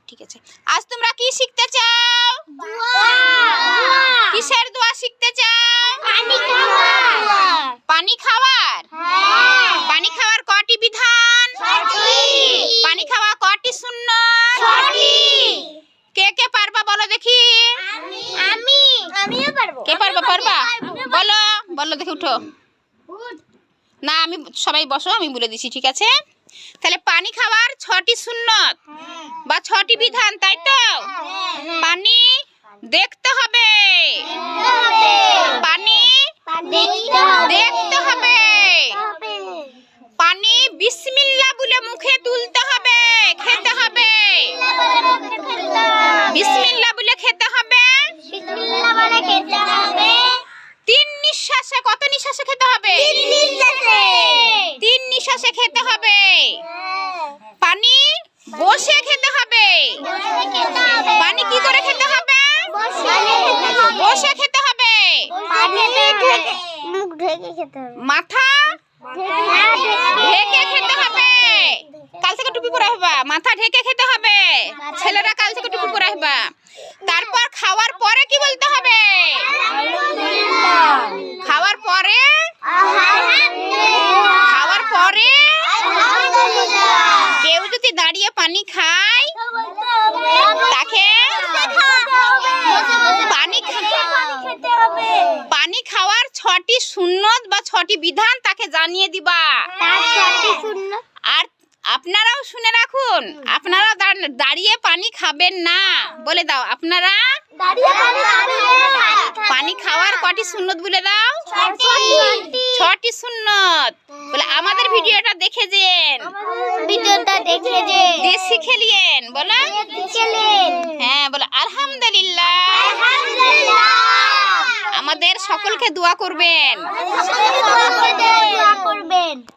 ঠিক আছে। আজ তোমরা কি শিখতে চাও? কিসের দোয়া শিখতে চাও? পানি খাওয়ার। পানি খাওয়ার কটি বিধান? পানি খাওয়া কটি সুন্নাত? কে কে পারবা বলো দেখি? আমিও পারবো। কে পারবা? পারবা বলো, বলো দেখি, উঠো না, আমি সবাই বসো, আমি বলে দিচ্ছি, ঠিক আছে? তাহলে পানি খাওয়ার 6টি সুন্নত বা 6টি বিধান, তাই তো? পানি দেখতে হবে, পানি দেখতে হবে, পানি বিসমিল্লাহ বলে মুখে তুলতে হবে, খেতে হবে, বিসমিল্লাহ বলে খেতে হবে। 3 নিঃশ্বাসে, কত নিঃশ্বাসে খেতে হবে? 3 নিঃশ্বাসে খেতে হবে। পানি বসে খেতে হবে। পানি কি করে খেতে হবে? বসে খেতে হবে। মুখ ঢেকে খেতে হবে। মাথা ঢেকে খেতে হবে। কাল থেকে টুপি পরে আসবা, মাথা ঢেকে খেতে হবে। ছেলেরা কাল থেকে টুপি পরে আসবা। তারপর খাওয়ার পরে কি বলতে হবে? খাওয়ার পরে, খাওয়ার পরে কেউ যদি দাঁড়িয়ে পানি খায় তাকে পানি খাওয়ার 6টি সুন্নত বা 6টি বিধান তাকে জানিয়ে দিবা। আর আপনারাও শুনে রাখুন, আপনারা দাঁড়িয়ে পানি খাবেন না, বলে দাও। আপনারা পানি খাওয়ার কটি সুন্নত বলে দাও? 6টি সুন্নত। বলে আমাদের ভিডিওটা দেখে যেন, দিয়ে শিখে নিয়েন। বলো হ্যাঁ, বলো আলহামদুলিল্লাহ। আমাদের সকলকে দোয়া করবেন।